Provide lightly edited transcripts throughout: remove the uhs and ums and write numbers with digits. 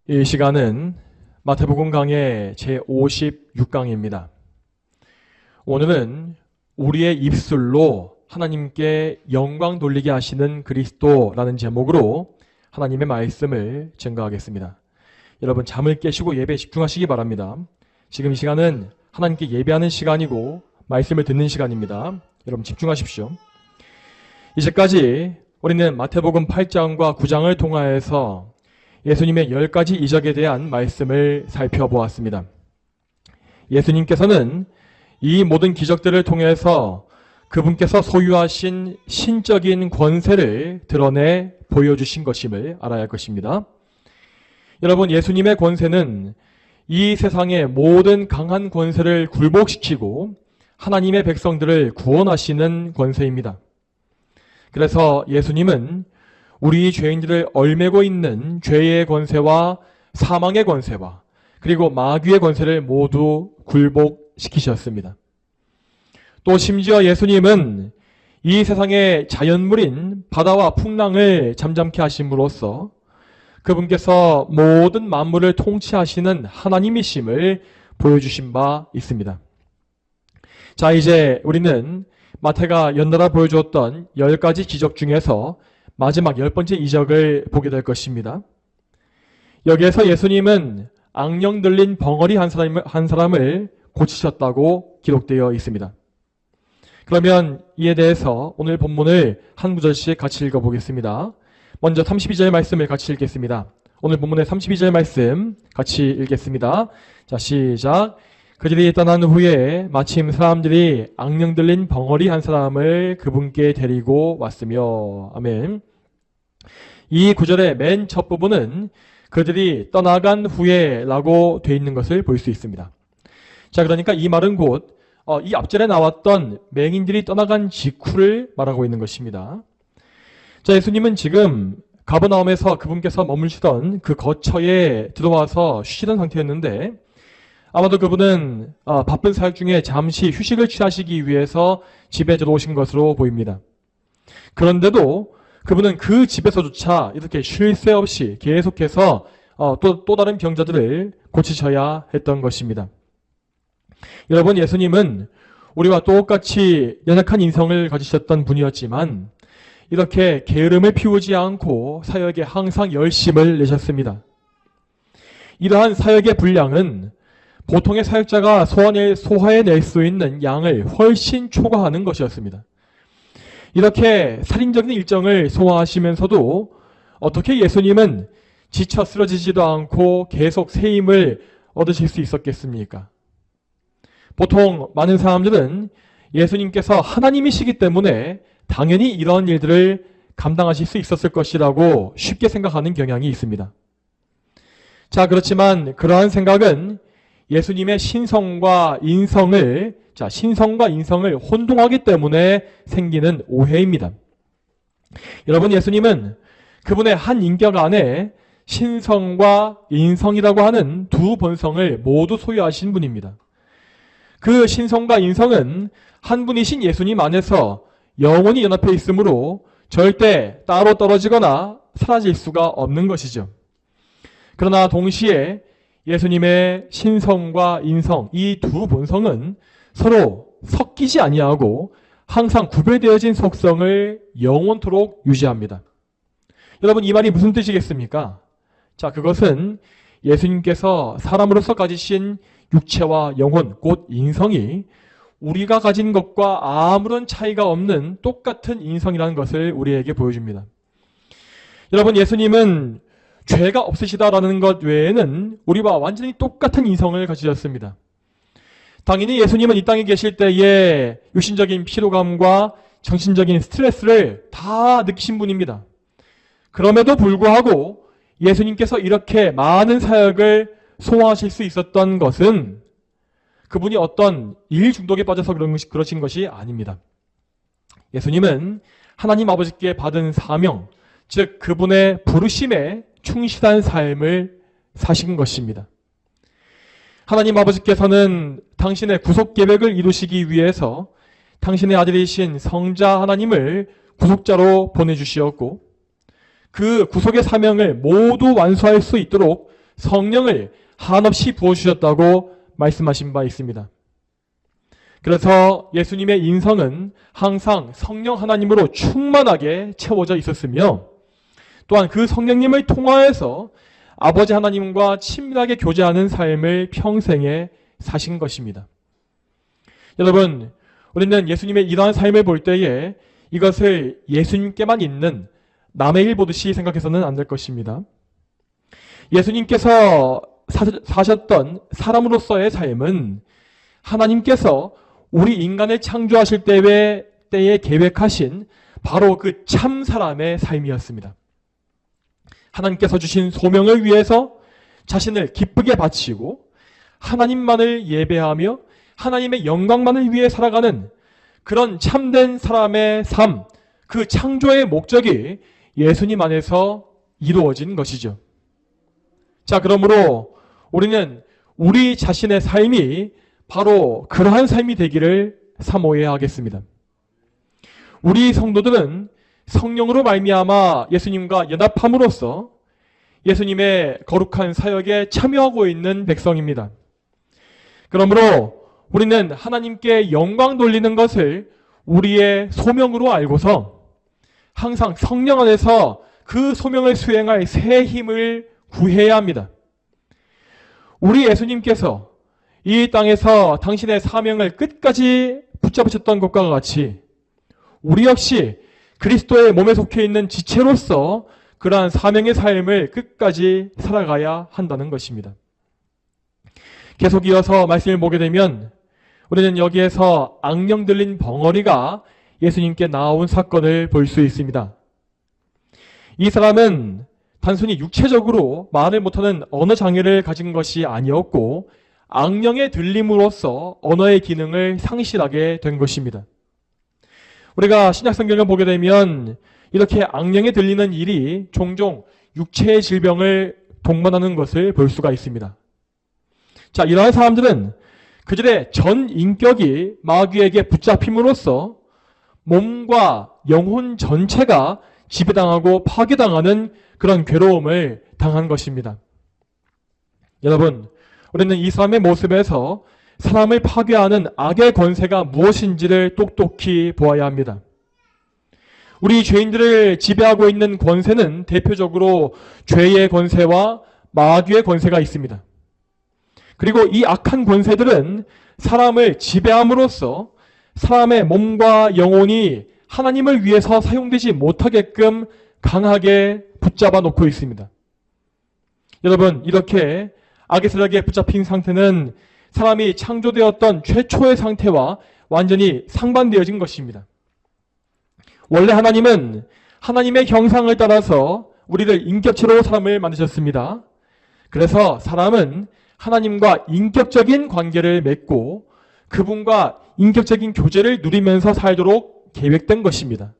이 시간은 마태복음 강의 제56강입니다. 오늘은 우리의 입술로 하나님께 영광 돌리게 하시는 그리스도라는 제목으로 하나님의 말씀을 증거하겠습니다. 여러분 잠을 깨시고 예배에 집중하시기 바랍니다. 지금 이 시간은 하나님께 예배하는 시간이고 말씀을 듣는 시간입니다. 여러분 집중하십시오. 이제까지 우리는 마태복음 8장과 9장을 통하여서 예수님의 10가지 이적에 대한 말씀을 살펴보았습니다. 예수님께서는 이 모든 기적들을 통해서 그분께서 소유하신 신적인 권세를 드러내 보여주신 것임을 알아야 할 것입니다. 여러분, 예수님의 권세는 이 세상의 모든 강한 권세를 굴복시키고 하나님의 백성들을 구원하시는 권세입니다. 그래서 예수님은 우리 죄인들을 얽매고 있는 죄의 권세와 사망의 권세와 그리고 마귀의 권세를 모두 굴복시키셨습니다. 또 심지어 예수님은 이 세상의 자연물인 바다와 풍랑을 잠잠케 하심으로써 그분께서 모든 만물을 통치하시는 하나님이심을 보여주신 바 있습니다. 자, 이제 우리는 마태가 연달아 보여주었던 10가지 기적 중에서 마지막 10번째 이적을 보게 될 것입니다. 여기에서 예수님은 악령 들린 벙어리 한 사람을 고치셨다고 기록되어 있습니다. 그러면 이에 대해서 오늘 본문을 한 구절씩 같이 읽어보겠습니다. 먼저 32절 말씀을 같이 읽겠습니다. 오늘 본문의 32절 말씀 같이 읽겠습니다. 자, 시작. 그들이 떠난 후에 마침 사람들이 악령 들린 벙어리 한 사람을 그분께 데리고 왔으며. 아멘. 이 구절의 맨 첫 부분은 그들이 떠나간 후에 라고 되어 있는 것을 볼 수 있습니다. 자, 그러니까 이 말은 곧 이 앞절에 나왔던 맹인들이 떠나간 직후를 말하고 있는 것입니다. 자, 예수님은 지금 가버나움에서 그분께서 머물시던 그 거처에 들어와서 쉬시던 상태였는데 아마도 그분은 바쁜 사역 중에 잠시 휴식을 취하시기 위해서 집에 들어오신 것으로 보입니다. 그런데도 그분은 그 집에서조차 이렇게 쉴 새 없이 계속해서 또 다른 병자들을 고치셔야 했던 것입니다. 여러분, 예수님은 우리와 똑같이 연약한 인성을 가지셨던 분이었지만 이렇게 게으름을 피우지 않고 사역에 항상 열심을 내셨습니다. 이러한 사역의 분량은 보통의 사역자가 소화해낼 수 있는 양을 훨씬 초과하는 것이었습니다. 이렇게 살인적인 일정을 소화하시면서도 어떻게 예수님은 지쳐 쓰러지지도 않고 계속 새 힘을 얻으실 수 있었겠습니까? 보통 많은 사람들은 예수님께서 하나님이시기 때문에 당연히 이런 일들을 감당하실 수 있었을 것이라고 쉽게 생각하는 경향이 있습니다. 자, 그렇지만 그러한 생각은 예수님의 신성과 인성을 혼동하기 때문에 생기는 오해입니다. 여러분, 예수님은 그분의 한 인격 안에 신성과 인성이라고 하는 두 본성을 모두 소유하신 분입니다. 그 신성과 인성은 한 분이신 예수님 안에서 영원히 연합해 있으므로 절대 따로 떨어지거나 사라질 수가 없는 것이죠. 그러나 동시에 예수님의 신성과 인성, 이 두 본성은 서로 섞이지 아니하고 항상 구별되어진 속성을 영원토록 유지합니다. 여러분, 이 말이 무슨 뜻이겠습니까? 자, 그것은 예수님께서 사람으로서 가지신 육체와 영혼, 곧 인성이 우리가 가진 것과 아무런 차이가 없는 똑같은 인성이라는 것을 우리에게 보여줍니다. 여러분, 예수님은 죄가 없으시다라는 것 외에는 우리와 완전히 똑같은 인성을 가지셨습니다. 당연히 예수님은 이 땅에 계실 때에 육신적인 피로감과 정신적인 스트레스를 다 느끼신 분입니다. 그럼에도 불구하고 예수님께서 이렇게 많은 사역을 소화하실 수 있었던 것은 그분이 어떤 일 중독에 빠져서 그러신 것이 아닙니다. 예수님은 하나님 아버지께 받은 사명, 즉 그분의 부르심에 충실한 삶을 사신 것입니다. 하나님 아버지께서는 당신의 구속 계획을 이루시기 위해서 당신의 아들이신 성자 하나님을 구속자로 보내주시었고 그 구속의 사명을 모두 완수할 수 있도록 성령을 한없이 부어주셨다고 말씀하신 바 있습니다. 그래서 예수님의 인성은 항상 성령 하나님으로 충만하게 채워져 있었으며, 또한 그 성령님을 통하여서 아버지 하나님과 친밀하게 교제하는 삶을 평생에 사신 것입니다. 여러분, 우리는 예수님의 이러한 삶을 볼 때에 이것을 예수님께만 있는 남의 일 보듯이 생각해서는 안 될 것입니다. 예수님께서 사셨던 사람으로서의 삶은 하나님께서 우리 인간을 창조하실 때에 계획하신 바로 그 참 사람의 삶이었습니다. 하나님께서 주신 소명을 위해서 자신을 기쁘게 바치고 하나님만을 예배하며 하나님의 영광만을 위해 살아가는 그런 참된 사람의 삶, 그 창조의 목적이 예수님 안에서 이루어진 것이죠. 자, 그러므로 우리는 우리 자신의 삶이 바로 그러한 삶이 되기를 사모해야 하겠습니다. 우리 성도들은 성령으로 말미암아 예수님과 연합함으로써 예수님의 거룩한 사역에 참여하고 있는 백성입니다. 그러므로 우리는 하나님께 영광 돌리는 것을 우리의 소명으로 알고서 항상 성령 안에서 그 소명을 수행할 새 힘을 구해야 합니다. 우리 예수님께서 이 땅에서 당신의 사명을 끝까지 붙잡으셨던 것과 같이 우리 역시 그리스도의 몸에 속해 있는 지체로서 그러한 사명의 삶을 끝까지 살아가야 한다는 것입니다. 계속 이어서 말씀을 보게 되면 우리는 여기에서 악령 들린 벙어리가 예수님께 나온 사건을 볼 수 있습니다. 이 사람은 단순히 육체적으로 말을 못하는 언어 장애를 가진 것이 아니었고 악령의 들림으로써 언어의 기능을 상실하게 된 것입니다. 우리가 신약 성경을 보게 되면 이렇게 악령에 들리는 일이 종종 육체의 질병을 동반하는 것을 볼 수가 있습니다. 자, 이러한 사람들은 그들의 전 인격이 마귀에게 붙잡힘으로써 몸과 영혼 전체가 지배당하고 파괴당하는 그런 괴로움을 당한 것입니다. 여러분, 우리는 이 사람의 모습에서 사람을 파괴하는 악의 권세가 무엇인지를 똑똑히 보아야 합니다. 우리 죄인들을 지배하고 있는 권세는 대표적으로 죄의 권세와 마귀의 권세가 있습니다. 그리고 이 악한 권세들은 사람을 지배함으로써 사람의 몸과 영혼이 하나님을 위해서 사용되지 못하게끔 강하게 붙잡아 놓고 있습니다. 여러분, 이렇게 악의 세력에 붙잡힌 상태는 사람이 창조되었던 최초의 상태와 완전히 상반되어진 것입니다. 원래 하나님은 하나님의 형상을 따라서 우리를 인격체로 사람을 만드셨습니다. 그래서 사람은 하나님과 인격적인 관계를 맺고 그분과 인격적인 교제를 누리면서 살도록 계획된 것입니다.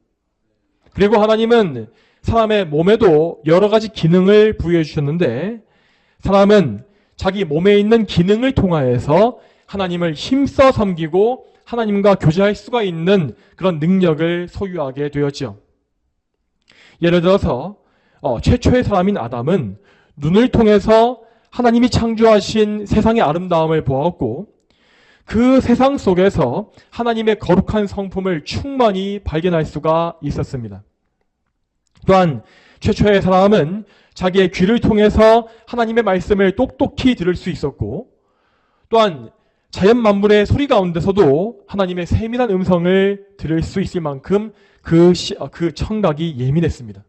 그리고 하나님은 사람의 몸에도 여러 가지 기능을 부여해 주셨는데 사람은 자기 몸에 있는 기능을 통하여서 하나님을 힘써 섬기고 하나님과 교제할 수가 있는 그런 능력을 소유하게 되었죠. 예를 들어서 최초의 사람인 아담은 눈을 통해서 하나님이 창조하신 세상의 아름다움을 보았고 그 세상 속에서 하나님의 거룩한 성품을 충만히 발견할 수가 있었습니다. 또한 최초의 사람은 자기의 귀를 통해서 하나님의 말씀을 똑똑히 들을 수 있었고 또한 자연 만물의 소리 가운데서도 하나님의 세밀한 음성을 들을 수 있을 만큼 그 청각이 예민했습니다.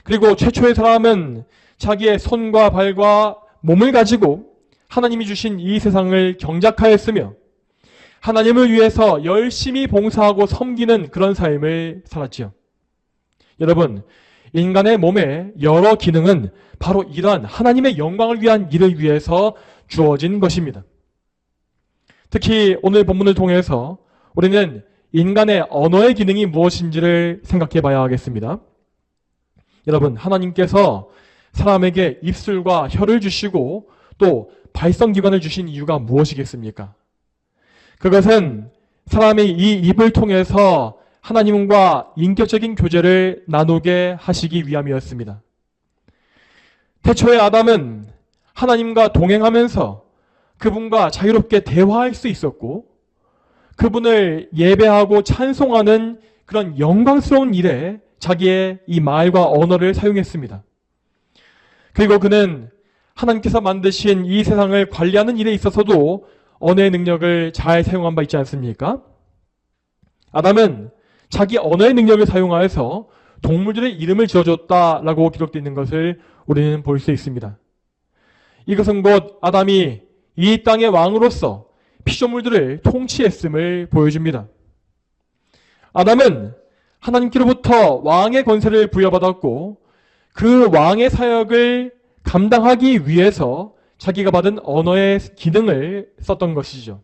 그리고 최초의 사람은 자기의 손과 발과 몸을 가지고 하나님이 주신 이 세상을 경작하였으며 하나님을 위해서 열심히 봉사하고 섬기는 그런 삶을 살았지요. 여러분, 인간의 몸의 여러 기능은 바로 이러한 하나님의 영광을 위한 일을 위해서 주어진 것입니다. 특히 오늘 본문을 통해서 우리는 인간의 언어의 기능이 무엇인지를 생각해 봐야 하겠습니다. 여러분, 하나님께서 사람에게 입술과 혀를 주시고 또 발성기관을 주신 이유가 무엇이겠습니까? 그것은 사람의 이 입을 통해서 하나님과 인격적인 교제를 나누게 하시기 위함이었습니다. 태초의 아담은 하나님과 동행하면서 그분과 자유롭게 대화할 수 있었고, 그분을 예배하고 찬송하는 그런 영광스러운 일에 자기의 이 말과 언어를 사용했습니다. 그리고 그는 하나님께서 만드신 이 세상을 관리하는 일에 있어서도 언어의 능력을 잘 사용한 바 있지 않습니까? 아담은 자기 언어의 능력을 사용하여서 동물들의 이름을 지어줬다라고 기록되어 있는 것을 우리는 볼 수 있습니다. 이것은 곧 아담이 이 땅의 왕으로서 피조물들을 통치했음을 보여줍니다. 아담은 하나님께로부터 왕의 권세를 부여받았고 그 왕의 사역을 감당하기 위해서 자기가 받은 언어의 기능을 썼던 것이죠.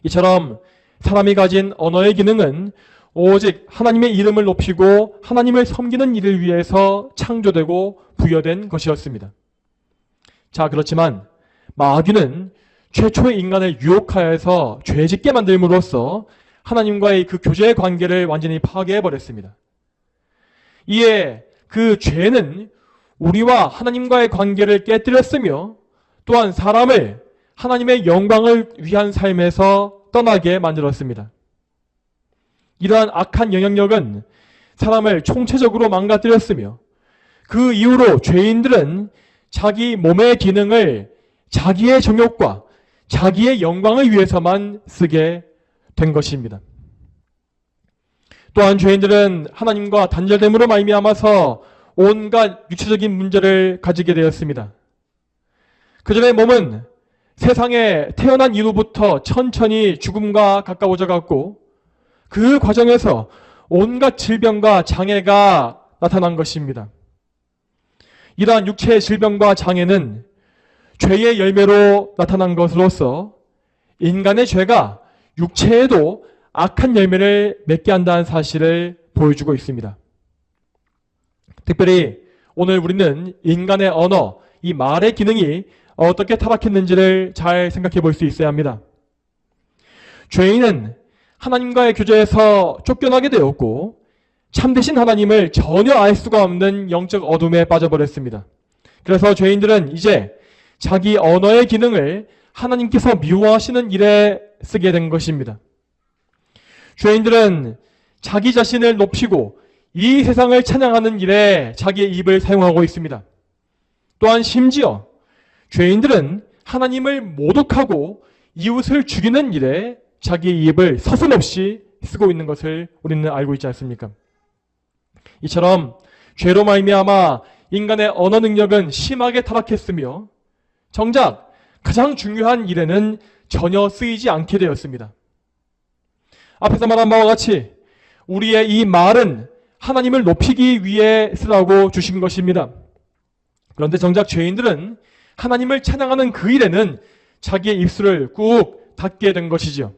이처럼 사람이 가진 언어의 기능은 오직 하나님의 이름을 높이고 하나님을 섬기는 일을 위해서 창조되고 부여된 것이었습니다. 자, 그렇지만 마귀는 최초의 인간을 유혹하여서 죄짓게 만들므로써 하나님과의 그 교제의 관계를 완전히 파괴해버렸습니다. 이에 그 죄는 우리와 하나님과의 관계를 깨뜨렸으며 또한 사람을 하나님의 영광을 위한 삶에서 떠나게 만들었습니다. 이러한 악한 영향력은 사람을 총체적으로 망가뜨렸으며 그 이후로 죄인들은 자기 몸의 기능을 자기의 정욕과 자기의 영광을 위해서만 쓰게 된 것입니다. 또한 죄인들은 하나님과 단절됨으로 말미암아서 온갖 육체적인 문제를 가지게 되었습니다. 그들의 몸은 세상에 태어난 이후부터 천천히 죽음과 가까워져 갔고 그 과정에서 온갖 질병과 장애가 나타난 것입니다. 이러한 육체의 질병과 장애는 죄의 열매로 나타난 것으로서 인간의 죄가 육체에도 악한 열매를 맺게 한다는 사실을 보여주고 있습니다. 특별히 오늘 우리는 인간의 언어, 이 말의 기능이 어떻게 타락했는지를 잘 생각해 볼 수 있어야 합니다. 죄인은 하나님과의 교제에서 쫓겨나게 되었고 참되신 하나님을 전혀 알 수가 없는 영적 어둠에 빠져버렸습니다. 그래서 죄인들은 이제 자기 언어의 기능을 하나님께서 미워하시는 일에 쓰게 된 것입니다. 죄인들은 자기 자신을 높이고 이 세상을 찬양하는 일에 자기의 입을 사용하고 있습니다. 또한 심지어 죄인들은 하나님을 모독하고 이웃을 죽이는 일에 자기의 입을 서슴없이 쓰고 있는 것을 우리는 알고 있지 않습니까? 이처럼 죄로 말미암아 인간의 언어 능력은 심하게 타락했으며 정작 가장 중요한 일에는 전혀 쓰이지 않게 되었습니다. 앞에서 말한 바와 같이 우리의 이 말은 하나님을 높이기 위해 쓰라고 주신 것입니다. 그런데 정작 죄인들은 하나님을 찬양하는 그 일에는 자기의 입술을 꾹 닫게 된 것이죠.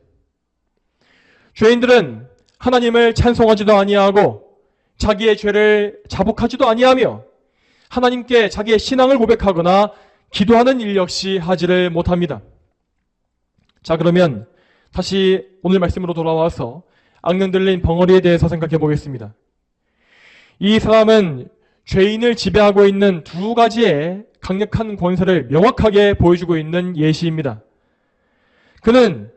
죄인들은 하나님을 찬송하지도 아니하고 자기의 죄를 자복하지도 아니하며 하나님께 자기의 신앙을 고백하거나 기도하는 일 역시 하지를 못합니다. 자, 그러면 다시 오늘 말씀으로 돌아와서 악령 들린 벙어리에 대해서 생각해 보겠습니다. 이 사람은 죄인을 지배하고 있는 두 가지의 강력한 권세를 명확하게 보여주고 있는 예시입니다. 그는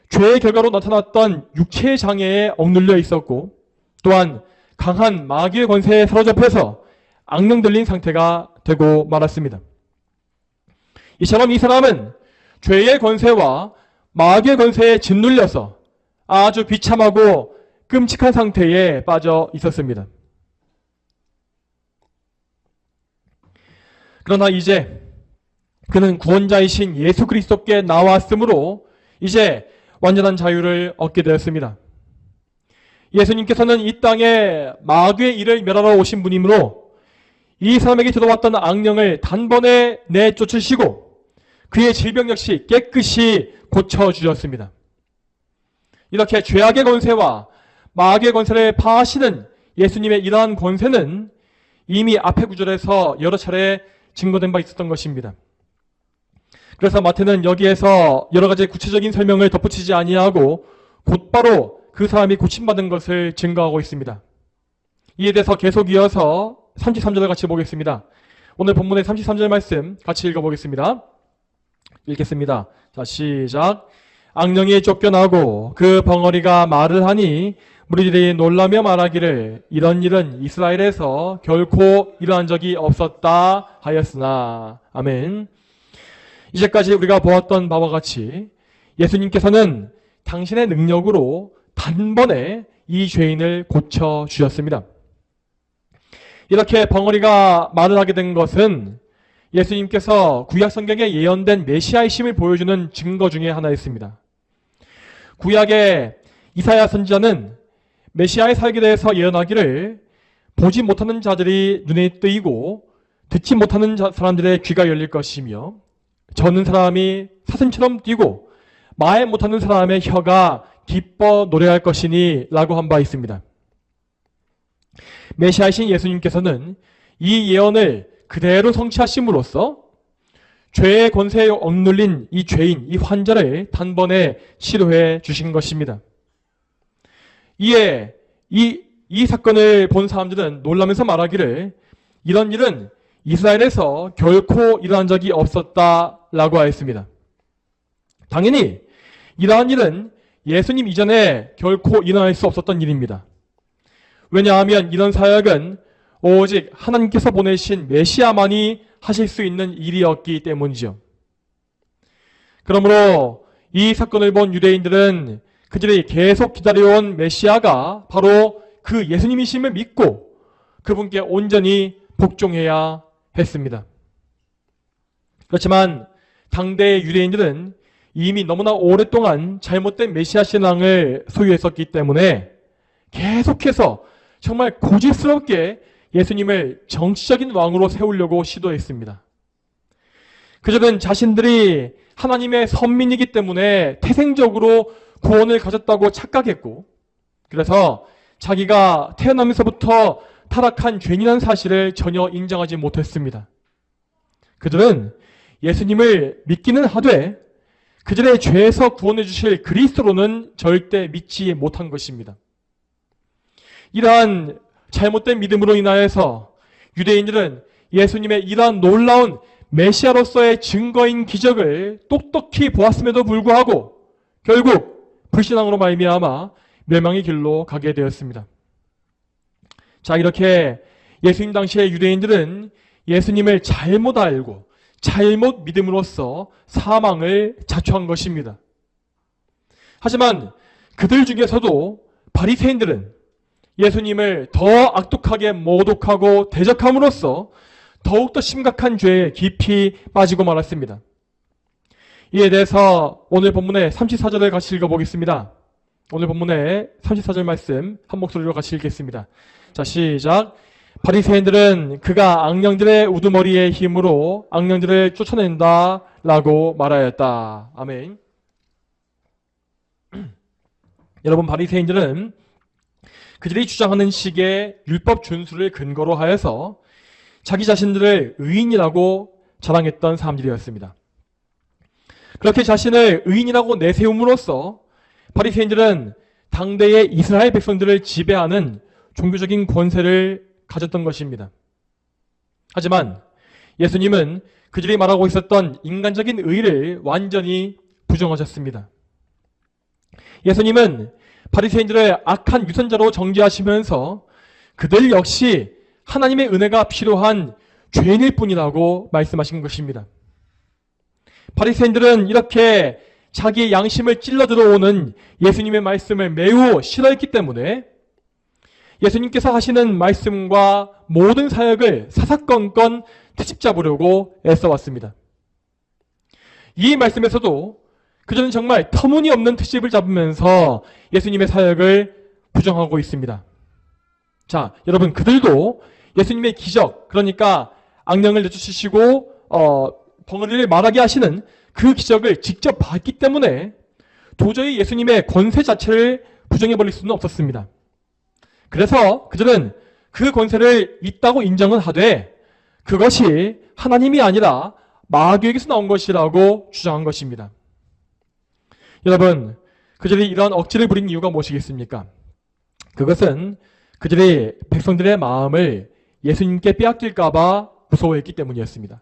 죄의 결과로 나타났던 육체의 장애에 억눌려 있었고 또한 강한 마귀의 권세에 사로잡혀서 악령 들린 상태가 되고 말았습니다. 이처럼 이 사람은 죄의 권세와 마귀의 권세에 짓눌려서 아주 비참하고 끔찍한 상태에 빠져 있었습니다. 그러나 이제 그는 구원자이신 예수 그리스도께 나왔으므로 이제 완전한 자유를 얻게 되었습니다. 예수님께서는 이 땅에 마귀의 일을 멸하러 오신 분이므로 이 사람에게 들어왔던 악령을 단번에 내쫓으시고 그의 질병 역시 깨끗이 고쳐주셨습니다. 이렇게 죄악의 권세와 마귀의 권세를 파하시는 예수님의 이러한 권세는 이미 앞의 구절에서 여러 차례 증거된 바 있었던 것입니다. 그래서 마태는 여기에서 여러 가지 구체적인 설명을 덧붙이지 아니하고 곧바로 그 사람이 고침받은 것을 증거하고 있습니다. 이에 대해서 계속 이어서 33절을 같이 보겠습니다. 오늘 본문의 33절 말씀 같이 읽어보겠습니다. 읽겠습니다. 자, 시작. 악령이 쫓겨나고 그 벙어리가 말을 하니 무리들이 놀라며 말하기를 이런 일은 이스라엘에서 결코 일어난 적이 없었다 하였으나. 아멘. 이제까지 우리가 보았던 바와 같이 예수님께서는 당신의 능력으로 단번에 이 죄인을 고쳐주셨습니다. 이렇게 벙어리가 말을 하게 된 것은 예수님께서 구약성경에 예언된 메시아이심을 보여주는 증거 중에 하나였습니다. 구약의 이사야 선지자는 메시아의 사역에 대해서 예언하기를 보지 못하는 자들이 눈에 뜨이고 듣지 못하는 사람들의 귀가 열릴 것이며 저는 사람이 사슴처럼 뛰고 말 못하는 사람의 혀가 기뻐 노래할 것이니 라고 한 바 있습니다. 메시아이신 예수님께서는 이 예언을 그대로 성취하심으로써 죄의 권세에 억눌린 이 죄인, 이 환자를 단번에 치료해 주신 것입니다. 이에 이 사건을 본 사람들은 놀라면서 말하기를 이런 일은 이스라엘에서 결코 일어난 적이 없었다라고 하였습니다. 당연히 이러한 일은 예수님 이전에 결코 일어날 수 없었던 일입니다. 왜냐하면 이런 사역은 오직 하나님께서 보내신 메시아만이 하실 수 있는 일이었기 때문이죠. 그러므로 이 사건을 본 유대인들은 그들이 계속 기다려온 메시아가 바로 그 예수님이심을 믿고 그분께 온전히 복종해야 했습니다. 그렇지만 당대의 유대인들은 이미 너무나 오랫동안 잘못된 메시아 신앙을 소유했었기 때문에 계속해서 정말 고집스럽게 예수님을 정치적인 왕으로 세우려고 시도했습니다. 그들은 자신들이 하나님의 선민이기 때문에 태생적으로 구원을 가졌다고 착각했고 그래서 자기가 태어나면서부터 타락한 죄인이라는 사실을 전혀 인정하지 못했습니다. 그들은 예수님을 믿기는 하되 그들의 죄에서 구원해 주실 그리스도로는 절대 믿지 못한 것입니다. 이러한 잘못된 믿음으로 인하여서 유대인들은 예수님의 이러한 놀라운 메시아로서의 증거인 기적을 똑똑히 보았음에도 불구하고 결국 불신앙으로 말미암아 멸망의 길로 가게 되었습니다. 자, 이렇게 예수님 당시의 유대인들은 예수님을 잘못 알고 잘못 믿음으로써 사망을 자초한 것입니다. 하지만 그들 중에서도 바리새인들은 예수님을 더 악독하게 모독하고 대적함으로써 더욱더 심각한 죄에 깊이 빠지고 말았습니다. 이에 대해서 오늘 본문의 34절을 같이 읽어보겠습니다. 오늘 본문의 34절 말씀 한 목소리로 같이 읽겠습니다. 자, 시작. 바리새인들은 그가 악령들의 우두머리의 힘으로 악령들을 쫓아낸다 라고 말하였다. 아멘. 여러분, 바리새인들은 그들이 주장하는 식의 율법 준수를 근거로 하여서 자기 자신들을 의인이라고 자랑했던 사람들이었습니다. 그렇게 자신을 의인이라고 내세움으로써 바리새인들은 당대의 이스라엘 백성들을 지배하는 종교적인 권세를 가졌던 것입니다. 하지만 예수님은 그들이 말하고 있었던 인간적인 의를 완전히 부정하셨습니다. 예수님은 바리새인들을 악한 유선자로 정죄하시면서 그들 역시 하나님의 은혜가 필요한 죄인일 뿐이라고 말씀하신 것입니다. 바리새인들은 이렇게 자기의 양심을 찔러 들어오는 예수님의 말씀을 매우 싫어했기 때문에 예수님께서 하시는 말씀과 모든 사역을 사사건건 트집 잡으려고 애써왔습니다. 이 말씀에서도 그들은 정말 터무니없는 트집을 잡으면서 예수님의 사역을 부정하고 있습니다. 자, 여러분, 그들도 예수님의 기적, 그러니까 악령을 내쫓으시고 벙어리를 말하게 하시는 그 기적을 직접 봤기 때문에 도저히 예수님의 권세 자체를 부정해버릴 수는 없었습니다. 그래서 그들은 그 권세를 있다고 인정은 하되 그것이 하나님이 아니라 마귀에게서 나온 것이라고 주장한 것입니다. 여러분, 그들이 이러한 억지를 부린 이유가 무엇이겠습니까? 그것은 그들이 백성들의 마음을 예수님께 빼앗길까봐 무서워했기 때문이었습니다.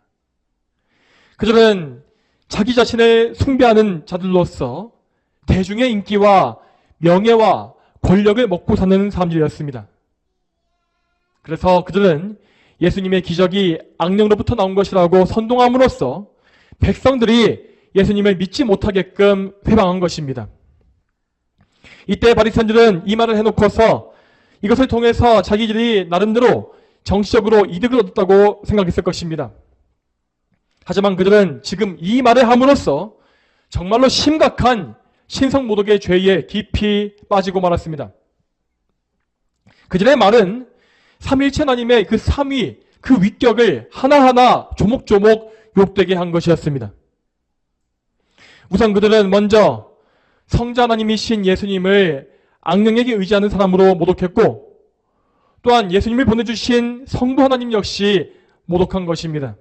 그들은 자기 자신을 숭배하는 자들로서 대중의 인기와 명예와 권력을 먹고 사는 사람들이었습니다. 그래서 그들은 예수님의 기적이 악령으로부터 나온 것이라고 선동함으로써 백성들이 예수님을 믿지 못하게끔 회방한 것입니다. 이때 바리새인들은 이 말을 해놓고서 이것을 통해서 자기들이 나름대로 정치적으로 이득을 얻었다고 생각했을 것입니다. 하지만 그들은 지금 이 말을 함으로써 정말로 심각한 신성모독의 죄에 깊이 빠지고 말았습니다. 그들의 말은 삼일체 하나님의 그 삼위, 그 위격을 하나하나 조목조목 욕되게 한 것이었습니다. 우선 그들은 먼저 성자 하나님이신 예수님을 악령에게 의지하는 사람으로 모독했고, 또한 예수님을 보내주신 성부 하나님 역시 모독한 것입니다.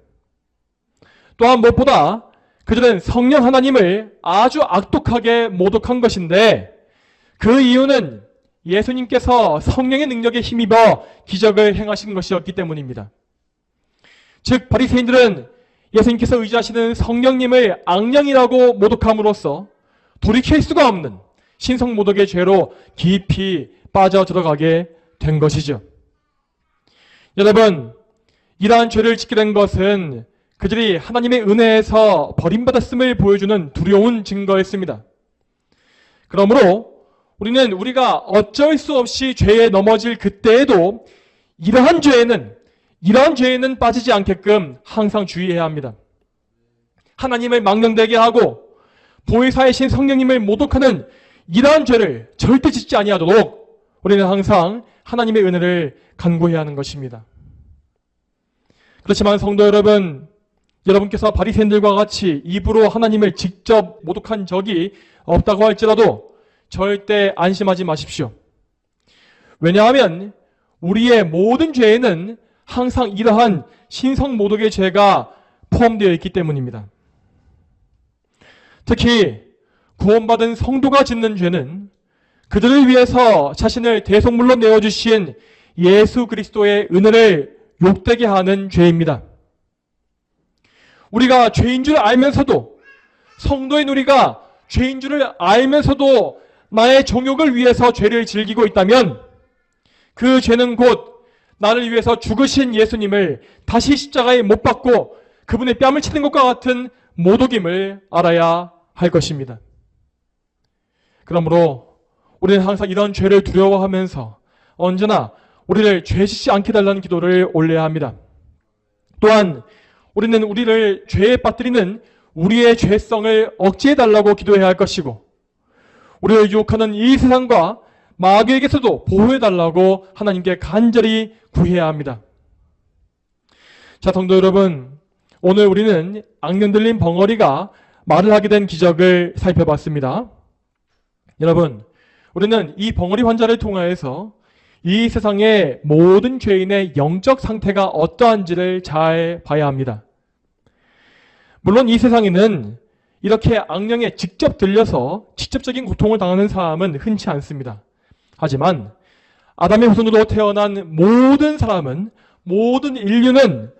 또한 무엇보다 그들은 성령 하나님을 아주 악독하게 모독한 것인데, 그 이유는 예수님께서 성령의 능력에 힘입어 기적을 행하신 것이었기 때문입니다. 즉 바리새인들은 예수님께서 의지하시는 성령님을 악령이라고 모독함으로써 돌이킬 수가 없는 신성모독의 죄로 깊이 빠져 들어가게 된 것이죠. 여러분, 이러한 죄를 짓게 된 것은 그들이 하나님의 은혜에서 버림받았음을 보여주는 두려운 증거였습니다. 그러므로 우리는 우리가 어쩔 수 없이 죄에 넘어질 그때에도 이러한 죄에는 빠지지 않게끔 항상 주의해야 합니다. 하나님을 망령되게 하고 보혜사이신 성령님을 모독하는 이러한 죄를 절대 짓지 아니하도록 우리는 항상 하나님의 은혜를 간구해야 하는 것입니다. 그렇지만 성도 여러분, 여러분께서 바리새인들과 같이 입으로 하나님을 직접 모독한 적이 없다고 할지라도 절대 안심하지 마십시오. 왜냐하면 우리의 모든 죄에는 항상 이러한 신성모독의 죄가 포함되어 있기 때문입니다. 특히 구원받은 성도가 짓는 죄는 그들을 위해서 자신을 대속물로 내어주신 예수 그리스도의 은혜를 욕되게 하는 죄입니다. 우리가 죄인 줄 알면서도, 성도인 우리가 죄인 줄을 알면서도 나의 정욕을 위해서 죄를 즐기고 있다면 그 죄는 곧 나를 위해서 죽으신 예수님을 다시 십자가에 못 박고 그분의 뺨을 치는 것과 같은 모독임을 알아야 할 것입니다. 그러므로 우리는 항상 이런 죄를 두려워하면서 언제나 우리를 죄 짓지 않게 달라는 기도를 올려야 합니다. 또한 우리는 우리를 죄에 빠뜨리는 우리의 죄성을 억제해달라고 기도해야 할 것이고, 우리를 유혹하는 이 세상과 마귀에게서도 보호해달라고 하나님께 간절히 구해야 합니다. 자, 성도 여러분, 오늘 우리는 악령 들린 벙어리가 말을 하게 된 기적을 살펴봤습니다. 여러분, 우리는 이 벙어리 환자를 통하여서 이 세상의 모든 죄인의 영적 상태가 어떠한지를 잘 봐야 합니다. 물론 이 세상에는 이렇게 악령에 직접 들려서 직접적인 고통을 당하는 사람은 흔치 않습니다. 하지만 아담의 후손으로 태어난 모든 사람은, 모든 인류는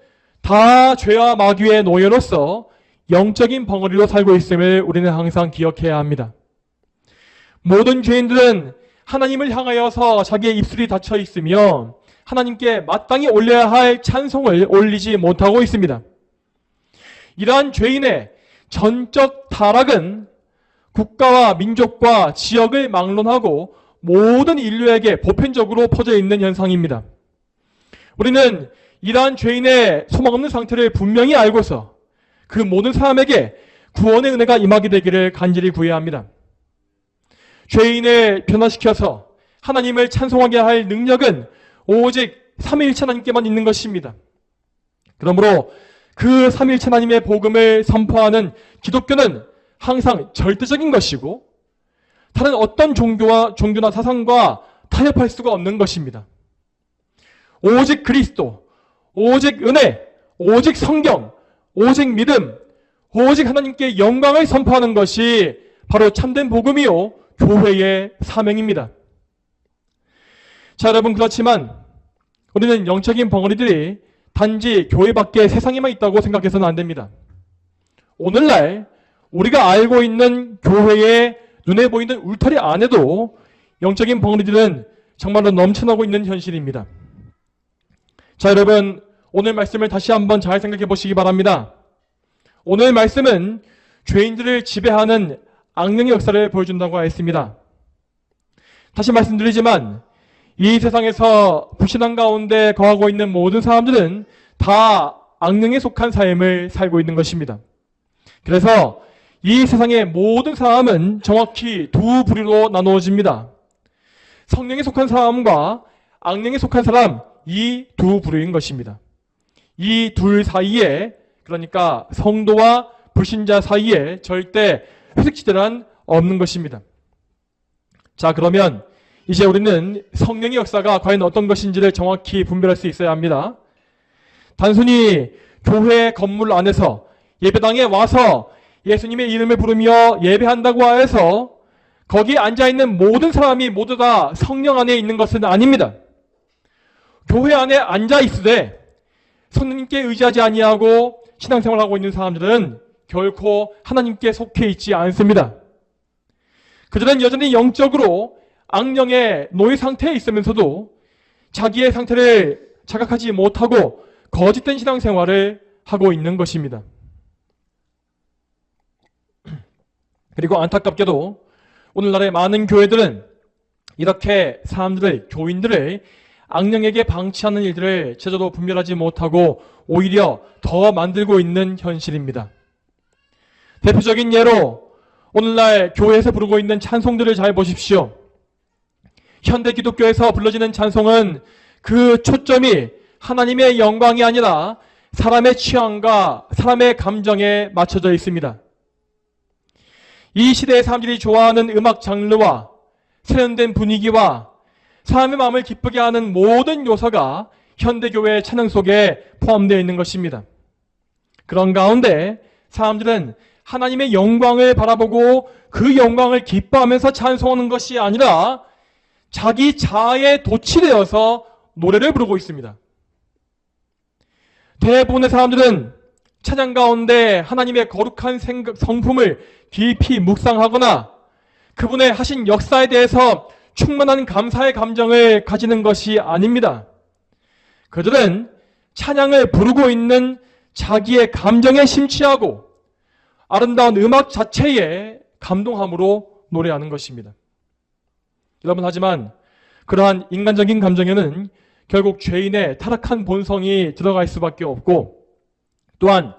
다 죄와 마귀의 노예로서 영적인 벙어리로 살고 있음을 우리는 항상 기억해야 합니다. 모든 죄인들은 하나님을 향하여서 자기의 입술이 닫혀 있으며 하나님께 마땅히 올려야 할 찬송을 올리지 못하고 있습니다. 이러한 죄인의 전적 타락은 국가와 민족과 지역을 막론하고 모든 인류에게 보편적으로 퍼져 있는 현상입니다. 우리는 이러한 죄인의 소망 없는 상태를 분명히 알고서 그 모든 사람에게 구원의 은혜가 임하게 되기를 간절히 구해야 합니다. 죄인을 변화시켜서 하나님을 찬송하게 할 능력은 오직 삼위일체 하나님께만 있는 것입니다. 그러므로 그 삼위일체 하나님의 복음을 선포하는 기독교는 항상 절대적인 것이고 다른 어떤 종교나 사상과 타협할 수가 없는 것입니다. 오직 그리스도, 오직 은혜, 오직 성경, 오직 믿음, 오직 하나님께 영광을 선포하는 것이 바로 참된 복음이요 교회의 사명입니다. 자, 여러분, 그렇지만 우리는 영적인 벙어리들이 단지 교회밖에 세상에만 있다고 생각해서는 안 됩니다. 오늘날 우리가 알고 있는 교회의 눈에 보이는 울타리 안에도 영적인 벙어리들은 정말로 넘쳐나고 있는 현실입니다. 자, 여러분, 오늘 말씀을 다시 한번 잘 생각해 보시기 바랍니다. 오늘 말씀은 죄인들을 지배하는 악령의 역사를 보여준다고 하였습니다. 다시 말씀드리지만 이 세상에서 불신앙 가운데 거하고 있는 모든 사람들은 다 악령에 속한 삶을 살고 있는 것입니다. 그래서 이 세상의 모든 사람은 정확히 두 부류로 나누어집니다. 성령에 속한 사람과 악령에 속한 사람, 이 두 부류인 것입니다. 이 둘 사이에, 그러니까 성도와 불신자 사이에 절대 회색지대란 없는 것입니다. 자, 그러면 이제 우리는 성령의 역사가 과연 어떤 것인지를 정확히 분별할 수 있어야 합니다. 단순히 교회 건물 안에서 예배당에 와서 예수님의 이름을 부르며 예배한다고 해서 거기에 앉아있는 모든 사람이 모두 다 성령 안에 있는 것은 아닙니다. 교회 안에 앉아있으되 성령님께 의지하지 아니하고 신앙생활하고 있는 사람들은 결코 하나님께 속해 있지 않습니다. 그들은 여전히 영적으로 악령의 노예 상태에 있으면서도 자기의 상태를 자각하지 못하고 거짓된 신앙생활을 하고 있는 것입니다. 그리고 안타깝게도 오늘날의 많은 교회들은 이렇게 사람들을, 교인들을 악령에게 방치하는 일들을 제대로 분별하지 못하고 오히려 더 만들고 있는 현실입니다. 대표적인 예로 오늘날 교회에서 부르고 있는 찬송들을 잘 보십시오. 현대 기독교에서 불러지는 찬송은 그 초점이 하나님의 영광이 아니라 사람의 취향과 사람의 감정에 맞춰져 있습니다. 이 시대의 사람들이 좋아하는 음악 장르와 세련된 분위기와 사람의 마음을 기쁘게 하는 모든 요소가 현대교회의 찬양 속에 포함되어 있는 것입니다. 그런 가운데 사람들은 하나님의 영광을 바라보고 그 영광을 기뻐하면서 찬송하는 것이 아니라 자기 자아에 도취되어서 노래를 부르고 있습니다. 대부분의 사람들은 찬양 가운데 하나님의 거룩한 성품을 깊이 묵상하거나 그분의 하신 역사에 대해서 충만한 감사의 감정을 가지는 것이 아닙니다. 그들은 찬양을 부르고 있는 자기의 감정에 심취하고 아름다운 음악 자체에 감동함으로 노래하는 것입니다. 여러분, 하지만 그러한 인간적인 감정에는 결국 죄인의 타락한 본성이 들어갈 수밖에 없고 또한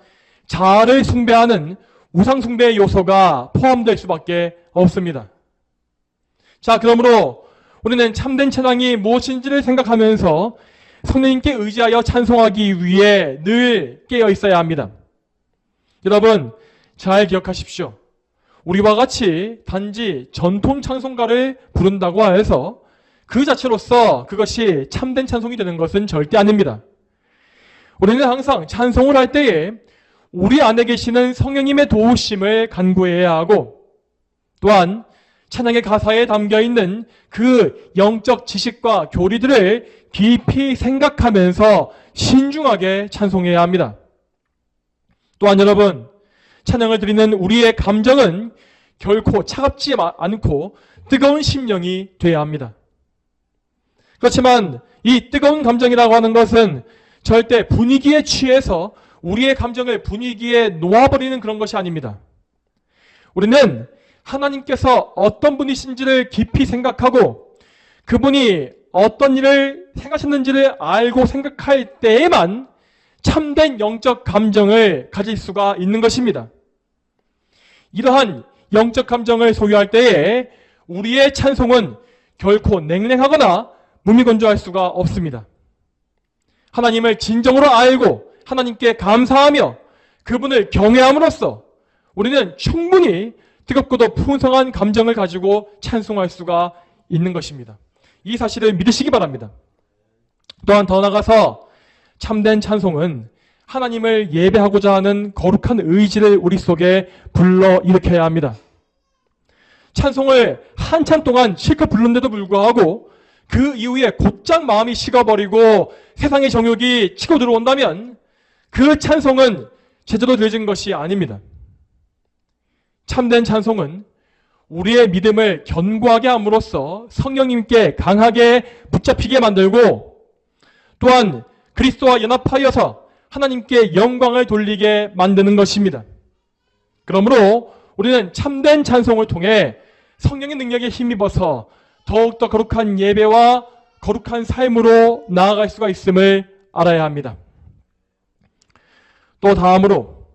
자아를 숭배하는 우상숭배의 요소가 포함될 수밖에 없습니다. 자, 그러므로 우리는 참된 찬양이 무엇인지를 생각하면서 성령님께 의지하여 찬송하기 위해 늘 깨어 있어야 합니다. 여러분, 잘 기억하십시오. 우리와 같이 단지 전통 찬송가를 부른다고 해서 그 자체로서 그것이 참된 찬송이 되는 것은 절대 아닙니다. 우리는 항상 찬송을 할 때에 우리 안에 계시는 성령님의 도우심을 간구해야 하고 또한 찬양의 가사에 담겨있는 그 영적 지식과 교리들을 깊이 생각하면서 신중하게 찬송해야 합니다. 또한 여러분, 찬양을 드리는 우리의 감정은 결코 차갑지 않고 뜨거운 심령이 되어야 합니다. 그렇지만 이 뜨거운 감정이라고 하는 것은 절대 분위기에 취해서 우리의 감정을 분위기에 놓아버리는 그런 것이 아닙니다. 우리는 하나님께서 어떤 분이신지를 깊이 생각하고 그분이 어떤 일을 생각하셨는지를 알고 생각할 때에만 참된 영적 감정을 가질 수가 있는 것입니다. 이러한 영적 감정을 소유할 때에 우리의 찬송은 결코 냉랭하거나 무미건조할 수가 없습니다. 하나님을 진정으로 알고 하나님께 감사하며 그분을 경외함으로써 우리는 충분히 뜨겁고도 풍성한 감정을 가지고 찬송할 수가 있는 것입니다. 이 사실을 믿으시기 바랍니다. 또한 더 나아가서 참된 찬송은 하나님을 예배하고자 하는 거룩한 의지를 우리 속에 불러일으켜야 합니다. 찬송을 한참 동안 실컷 부르는데도 불구하고 그 이후에 곧장 마음이 식어버리고 세상의 정욕이 치고 들어온다면 그 찬송은 제대로 되어진 것이 아닙니다. 참된 찬송은 우리의 믿음을 견고하게 함으로써 성령님께 강하게 붙잡히게 만들고 또한 그리스도와 연합하여서 하나님께 영광을 돌리게 만드는 것입니다. 그러므로 우리는 참된 찬송을 통해 성령의 능력에 힘입어서 더욱더 거룩한 예배와 거룩한 삶으로 나아갈 수가 있음을 알아야 합니다. 또 다음으로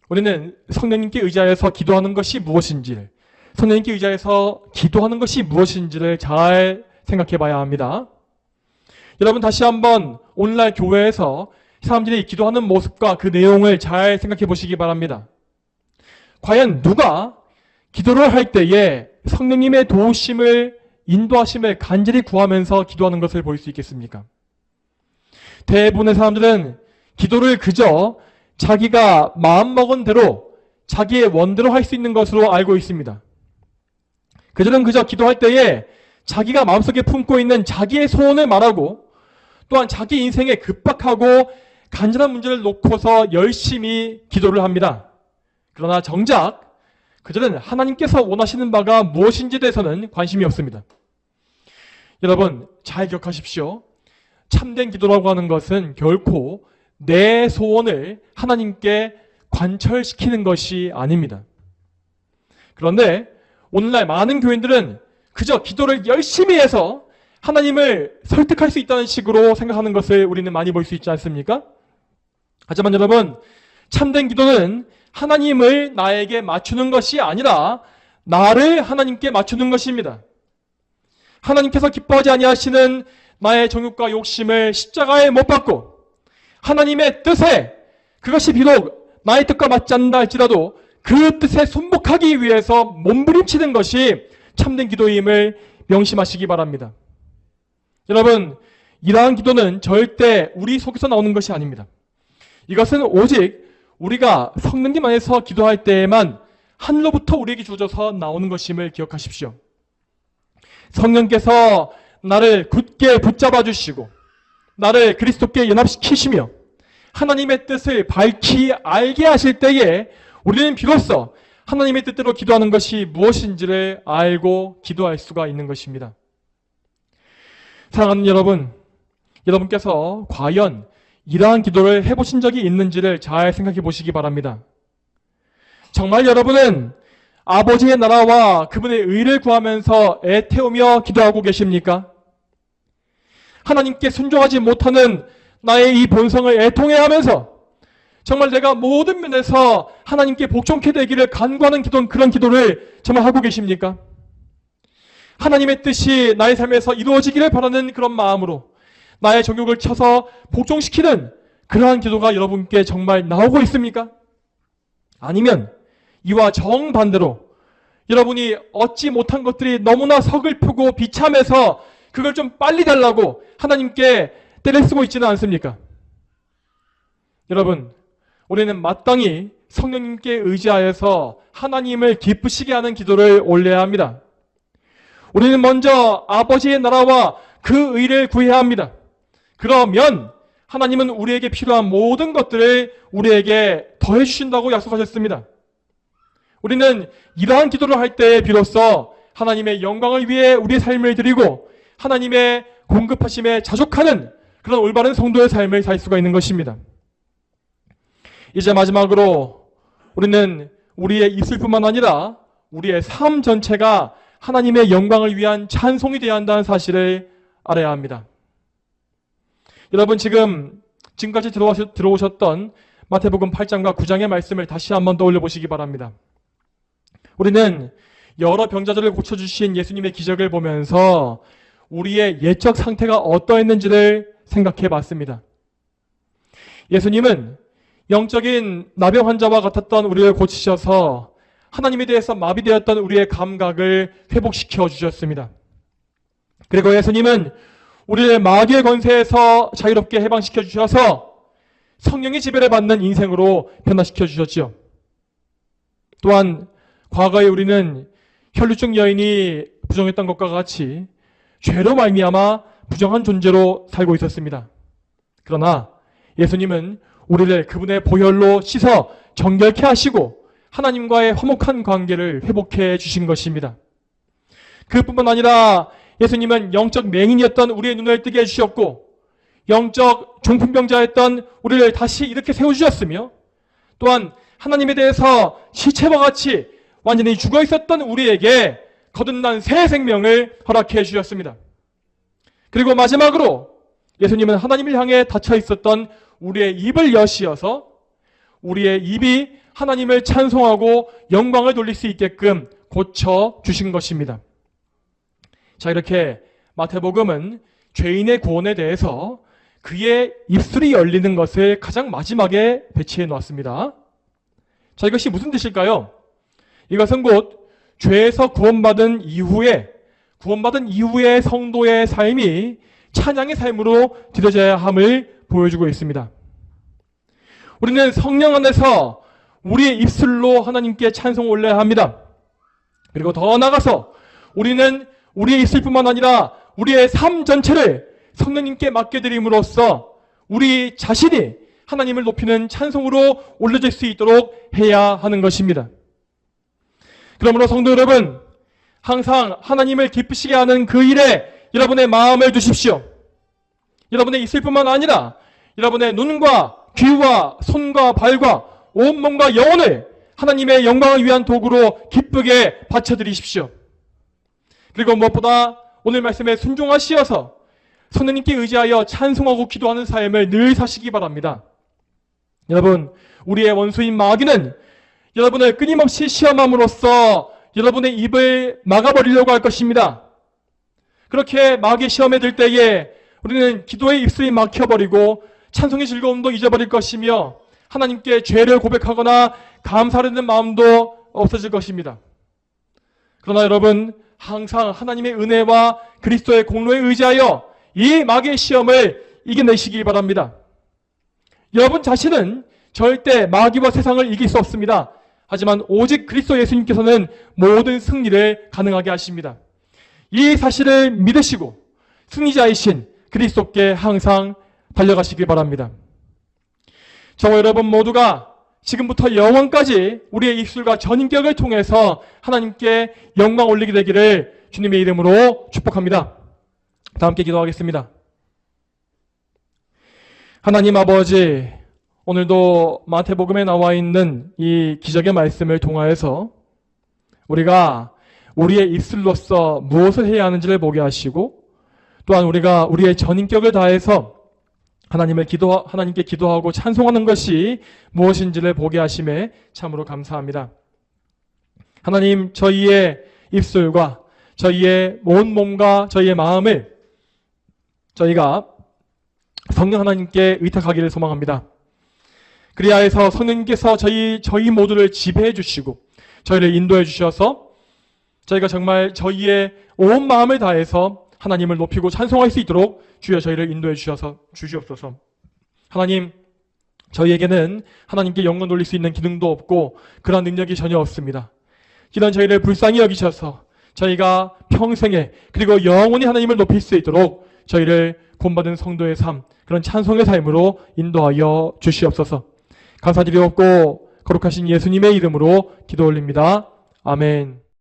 우리는 성령님께 의지하여서 기도하는 것이 무엇인지를, 성령님께 의지하여서 기도하는 것이 무엇인지를 잘 생각해 봐야 합니다. 여러분 다시 한번 오늘날 교회에서 사람들이 기도하는 모습과 그 내용을 잘 생각해 보시기 바랍니다. 과연 누가 기도를 할 때에 성령님의 도우심을, 인도하심을 간절히 구하면서 기도하는 것을 볼 수 있겠습니까? 대부분의 사람들은 기도를 그저 자기가 마음먹은 대로 자기의 원대로 할 수 있는 것으로 알고 있습니다. 그들은 그저 기도할 때에 자기가 마음속에 품고 있는 자기의 소원을 말하고 또한 자기 인생에 급박하고 간절한 문제를 놓고서 열심히 기도를 합니다. 그러나 정작 그들은 하나님께서 원하시는 바가 무엇인지에 대해서는 관심이 없습니다. 여러분 잘 기억하십시오. 참된 기도라고 하는 것은 결코 내 소원을 하나님께 관철시키는 것이 아닙니다. 그런데 오늘날 많은 교인들은 그저 기도를 열심히 해서 하나님을 설득할 수 있다는 식으로 생각하는 것을 우리는 많이 볼 수 있지 않습니까? 하지만 여러분, 참된 기도는 하나님을 나에게 맞추는 것이 아니라 나를 하나님께 맞추는 것입니다. 하나님께서 기뻐하지 아니하시는 나의 정욕과 욕심을 십자가에 못 박고 하나님의 뜻에, 그것이 비록 나의 뜻과 맞지 않는다 할지라도 그 뜻에 순복하기 위해서 몸부림치는 것이 참된 기도임을 명심하시기 바랍니다. 여러분, 이러한 기도는 절대 우리 속에서 나오는 것이 아닙니다. 이것은 오직 우리가 성령님 안에서 기도할 때에만 하늘로부터 우리에게 주어져서 나오는 것임을 기억하십시오. 성령께서 나를 굳게 붙잡아 주시고 나를 그리스도께 연합시키시며 하나님의 뜻을 밝히 알게 하실 때에 우리는 비로소 하나님의 뜻대로 기도하는 것이 무엇인지를 알고 기도할 수가 있는 것입니다. 사랑하는 여러분, 여러분께서 과연 이러한 기도를 해보신 적이 있는지를 잘 생각해 보시기 바랍니다. 정말 여러분은 아버지의 나라와 그분의 의를 구하면서 애태우며 기도하고 계십니까? 하나님께 순종하지 못하는 나의 이 본성을 애통해하면서 정말 내가 모든 면에서 하나님께 복종케 되기를 간구하는 그런 기도를 정말 하고 계십니까? 하나님의 뜻이 나의 삶에서 이루어지기를 바라는 그런 마음으로 나의 정욕을 쳐서 복종시키는 그러한 기도가 여러분께 정말 나오고 있습니까? 아니면 이와 정반대로 여러분이 얻지 못한 것들이 너무나 서글프고 비참해서 그걸 좀 빨리 달라고 하나님께 때를 쓰고 있지는 않습니까? 여러분, 우리는 마땅히 성령님께 의지하여서 하나님을 기쁘시게 하는 기도를 올려야 합니다. 우리는 먼저 아버지의 나라와 그 의를 구해야 합니다. 그러면 하나님은 우리에게 필요한 모든 것들을 우리에게 더해 주신다고 약속하셨습니다. 우리는 이러한 기도를 할 때 비로소 하나님의 영광을 위해 우리의 삶을 드리고 하나님의 공급하심에 자족하는 그런 올바른 성도의 삶을 살 수가 있는 것입니다. 이제 마지막으로 우리는 우리의 입술뿐만 아니라 우리의 삶 전체가 하나님의 영광을 위한 찬송이 되어야 한다는 사실을 알아야 합니다. 여러분 지금까지 들어오셨던 마태복음 8장과 9장의 말씀을 다시 한번 떠올려 보시기 바랍니다. 우리는 여러 병자들을 고쳐주신 예수님의 기적을 보면서 우리의 예적 상태가 어떠했는지를 생각해 봤습니다. 예수님은 영적인 나병 환자와 같았던 우리를 고치셔서 하나님에 대해서 마비되었던 우리의 감각을 회복시켜 주셨습니다. 그리고 예수님은 우리를 마귀의 권세에서 자유롭게 해방시켜 주셔서 성령의 지배를 받는 인생으로 변화시켜 주셨지요. 또한 과거에 우리는 혈루증 여인이 부정했던 것과 같이 죄로 말미암아 부정한 존재로 살고 있었습니다. 그러나 예수님은 우리를 그분의 보혈로 씻어 정결케 하시고 하나님과의 화목한 관계를 회복해 주신 것입니다. 그뿐만 아니라 예수님은 영적 맹인이었던 우리의 눈을 뜨게 해주셨고 영적 중풍병자였던 우리를 다시 이렇게 세워주셨으며 또한 하나님에 대해서 시체와 같이 완전히 죽어 있었던 우리에게 거듭난 새 생명을 허락해 주셨습니다. 그리고 마지막으로 예수님은 하나님을 향해 닫혀 있었던 우리의 입을 여시어서 우리의 입이 하나님을 찬송하고 영광을 돌릴 수 있게끔 고쳐 주신 것입니다. 자, 이렇게 마태복음은 죄인의 구원에 대해서 그의 입술이 열리는 것을 가장 마지막에 배치해 놓았습니다. 자, 이것이 무슨 뜻일까요? 이것은 곧 죄에서 구원받은 이후에 성도의 삶이 찬양의 삶으로 드려져야 함을 보여주고 있습니다. 우리는 성령 안에서 우리의 입술로 하나님께 찬송 올려야 합니다. 그리고 더 나아가서 우리는 우리의 입술뿐만 아니라 우리의 삶 전체를 성령님께 맡겨드림으로써 우리 자신이 하나님을 높이는 찬송으로 올려질 수 있도록 해야 하는 것입니다. 그러므로 성도 여러분, 항상 하나님을 기쁘시게 하는 그 일에 여러분의 마음을 두십시오. 여러분의 입술뿐만 아니라 여러분의 눈과 귀와 손과 발과 온몸과 영혼을 하나님의 영광을 위한 도구로 기쁘게 바쳐드리십시오. 그리고 무엇보다 오늘 말씀에 순종하시어서 성령님께 의지하여 찬송하고 기도하는 삶을 늘 사시기 바랍니다. 여러분, 우리의 원수인 마귀는 여러분을 끊임없이 시험함으로써 여러분의 입을 막아버리려고 할 것입니다. 그렇게 마귀의 시험에 들 때에 우리는 기도의 입술이 막혀버리고 찬송의 즐거움도 잊어버릴 것이며 하나님께 죄를 고백하거나 감사하는 마음도 없어질 것입니다. 그러나 여러분, 항상 하나님의 은혜와 그리스도의 공로에 의지하여 이 마귀의 시험을 이겨내시기 바랍니다. 여러분 자신은 절대 마귀와 세상을 이길 수 없습니다. 하지만 오직 그리스도 예수님께서는 모든 승리를 가능하게 하십니다. 이 사실을 믿으시고 승리자이신 그리스도께 항상 달려가시길 바랍니다. 저와 여러분 모두가 지금부터 영원까지 우리의 입술과 전인격을 통해서 하나님께 영광 올리게 되기를 주님의 이름으로 축복합니다. 다 함께 기도하겠습니다. 하나님 아버지, 오늘도 마태복음에 나와 있는 이 기적의 말씀을 통하여서 우리가 우리의 입술로서 무엇을 해야 하는지를 보게 하시고 또한 우리가 우리의 전인격을 다해서 하나님께 기도하고 찬송하는 것이 무엇인지를 보게 하심에 참으로 감사합니다. 하나님, 저희의 입술과 저희의 온 몸과 저희의 마음을 저희가 성령 하나님께 의탁하기를 소망합니다. 그리하여서 성령님께서 저희 모두를 지배해 주시고 저희를 인도해 주셔서 저희가 정말 저희의 온 마음을 다해서 하나님을 높이고 찬송할 수 있도록 주여 저희를 인도해 주시옵소서. 하나님, 저희에게는 하나님께 영광 돌릴 수 있는 기능도 없고 그러한 능력이 전혀 없습니다. 이런 저희를 불쌍히 여기셔서 저희가 평생에 그리고 영원히 하나님을 높일 수 있도록 저희를 구원받은 성도의 삶, 그런 찬송의 삶으로 인도하여 주시옵소서. 감사드리옵고 거룩하신 예수님의 이름으로 기도 올립니다. 아멘.